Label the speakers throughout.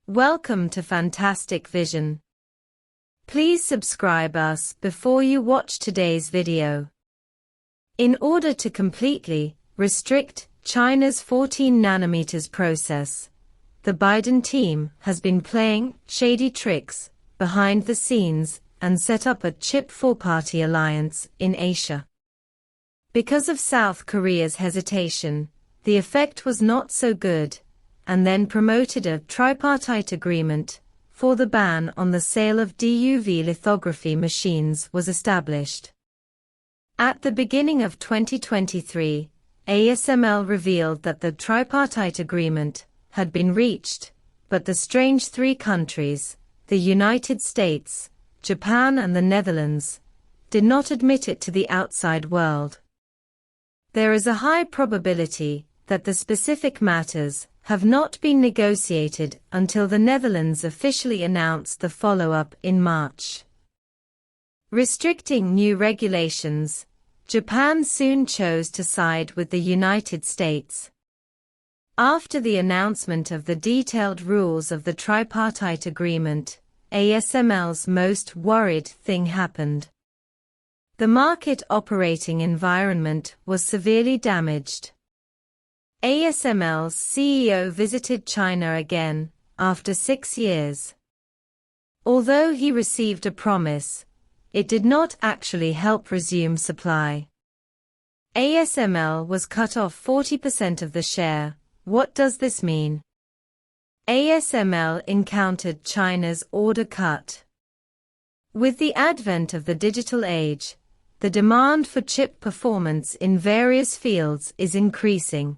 Speaker 1: Welcome to Fantastic Vision. Please subscribe us before you watch today's video. In order to completely restrict China's 14 nanometers process, the Biden team has been playing shady tricks behind the scenes and set up a chip four-party alliance in Asia. Because of South Korea's hesitation, the effect was not so good, and then promoted a tripartite agreement for the ban on the sale of DUV lithography machines was established. At the beginning of 2023, ASML revealed that the tripartite agreement had been reached, but the strange three countries, the United States, Japan and the Netherlands, did not admit it to the outside world. There is a high probability that the specific matters have not been negotiated until the Netherlands officially announced the follow-up in March. Restricting new regulations, Japan soon chose to side with the United States. After the announcement of the detailed rules of the tripartite agreement, ASML's most worried thing happened. The market operating environment was severely damaged. ASML's CEO visited China again, after 6 years. Although he received a promise, it did not actually help resume supply. ASML was cut off 40% of the share. What does this mean? ASML encountered China's order cut. With the advent of the digital age, the demand for chip performance in various fields is increasing.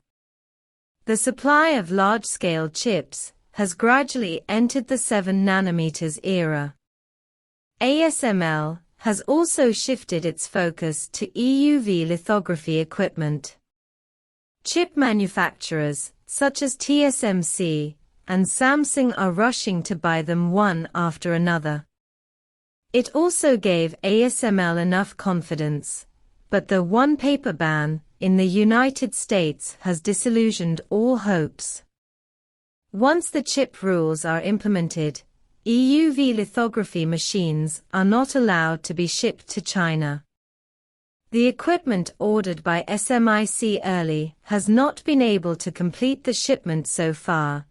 Speaker 1: The supply of large-scale chips has gradually entered the 7 nanometers era. ASML has also shifted its focus to EUV lithography equipment. Chip manufacturers, such as TSMC and Samsung, are rushing to buy them one after another. It also gave ASML enough confidence, but the one-paper ban in the United States has disillusioned all hopes. Once the chip rules are implemented, EUV lithography machines are not allowed to be shipped to China. The equipment ordered by SMIC early has not been able to complete the shipment so far,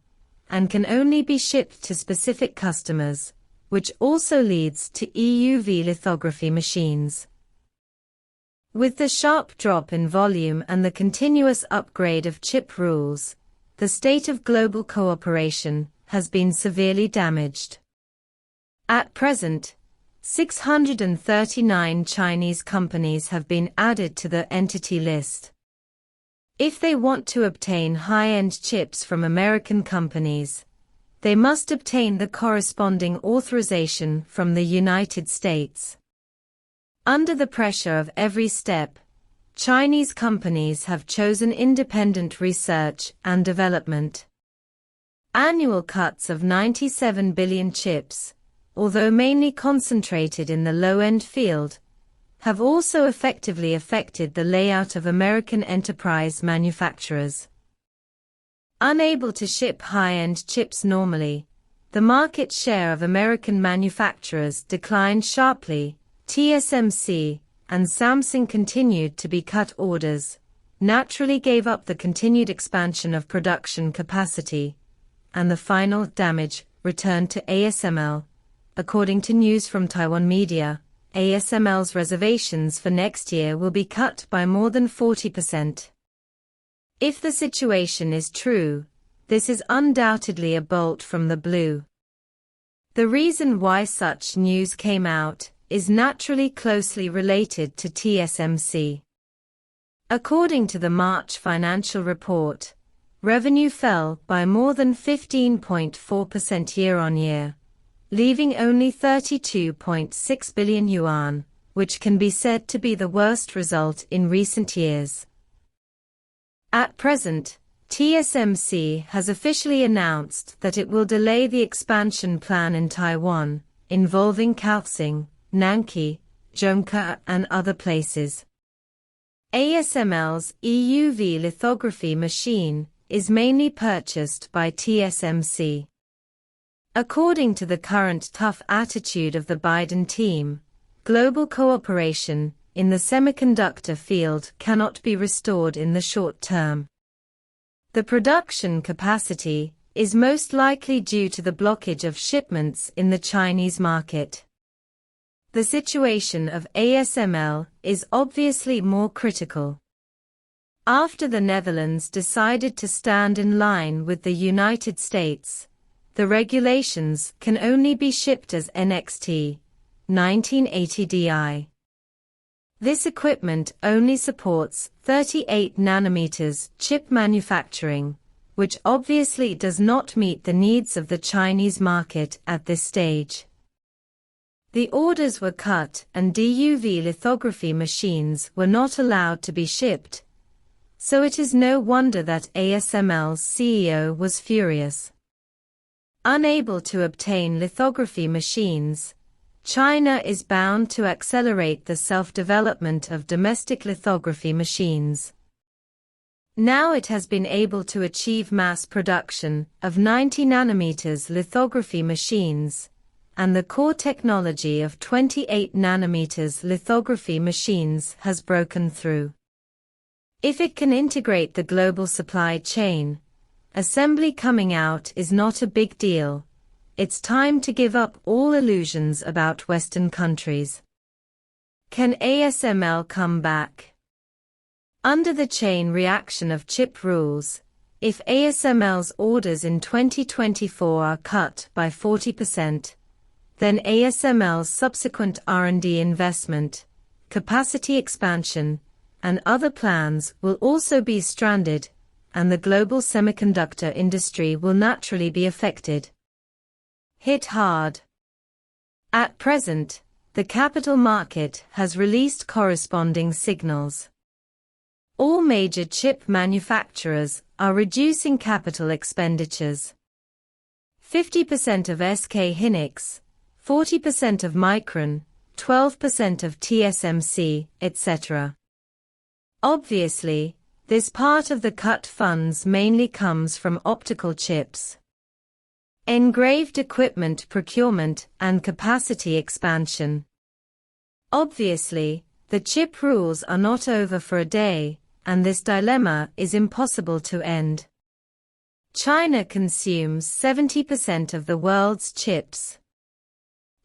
Speaker 1: and can only be shipped to specific customers, which also leads to EUV lithography machines. With the sharp drop in volume and the continuous upgrade of chip rules, the state of global cooperation has been severely damaged. At present, 639 Chinese companies have been added to the entity list. If they want to obtain high-end chips from American companies, they must obtain the corresponding authorization from the United States. Under the pressure of every step, Chinese companies have chosen independent research and development. Annual cuts of 97 billion chips, although mainly concentrated in the low-end field, have also effectively affected the layout of American enterprise manufacturers. Unable to ship high-end chips normally, the market share of American manufacturers declined sharply. TSMC and Samsung continued to be cut orders, naturally gave up the continued expansion of production capacity, and the final damage returned to ASML. According to news from Taiwan media, ASML's reservations for next year will be cut by more than 40%. If the situation is true, this is undoubtedly a bolt from the blue. The reason why such news came out is naturally closely related to TSMC. According to the March financial report, revenue fell by more than 15.4% year-on-year, leaving only 32.6 billion yuan, which can be said to be the worst result in recent years. At present, TSMC has officially announced that it will delay the expansion plan in Taiwan, involving Kaohsiung, Nankai, Zhongke and other places. ASML's EUV lithography machine is mainly purchased by TSMC. According to the current tough attitude of the Biden team, global cooperation in the semiconductor field cannot be restored in the short term. The production capacity is most likely due to the blockage of shipments in the Chinese market. The situation of ASML is obviously more critical. After the Netherlands decided to stand in line with the United States, the regulations can only be shipped as NXT 1980Di. This equipment only supports 38 nanometers chip manufacturing, which obviously does not meet the needs of the Chinese market at this stage. The orders were cut and DUV lithography machines were not allowed to be shipped, so it is no wonder that ASML's CEO was furious. Unable to obtain lithography machines, China is bound to accelerate the self-development of domestic lithography machines. Now it has been able to achieve mass production of 90 nanometers lithography machines, and the core technology of 28 nanometers lithography machines has broken through. If it can integrate the global supply chain, assembly coming out is not a big deal. It's time to give up all illusions about Western countries. Can ASML come back? Under the chain reaction of chip rules, if ASML's orders in 2024 are cut by 40%, then ASML's subsequent R&D investment, capacity expansion, and other plans will also be stranded, and the global semiconductor industry will naturally be affected. Hit hard. At present, the capital market has released corresponding signals. All major chip manufacturers are reducing capital expenditures. 50% of SK Hynix, 40% of Micron, 12% of TSMC, etc. Obviously, this part of the cut funds mainly comes from optical chips, engraved equipment procurement and capacity expansion. Obviously, the chip rules are not over for a day, and this dilemma is impossible to end. China consumes 70% of the world's chips.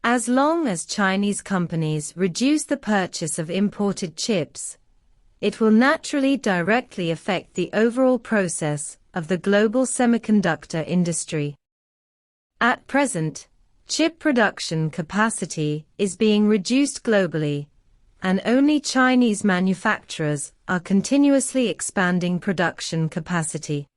Speaker 1: As long as Chinese companies reduce the purchase of imported chips, it will naturally directly affect the overall process of the global semiconductor industry. At present, chip production capacity is being reduced globally, and only Chinese manufacturers are continuously expanding production capacity.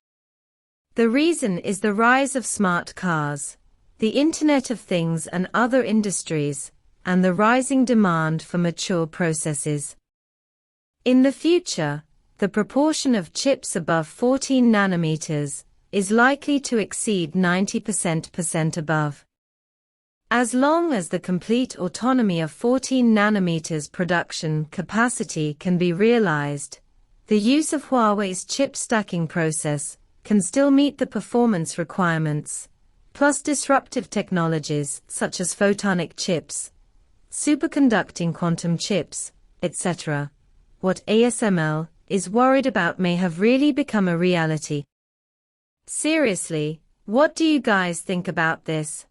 Speaker 1: The reason is the rise of smart cars, the Internet of Things and other industries, and the rising demand for mature processes. In the future, the proportion of chips above 14 nanometers is likely to exceed 90% above. As long as the complete autonomy of 14 nanometers production capacity can be realized, the use of Huawei's chip stacking process can still meet the performance requirements, plus disruptive technologies such as photonic chips, superconducting quantum chips, etc. What ASML is worried about may have really become a reality. Seriously, what do you guys think about this?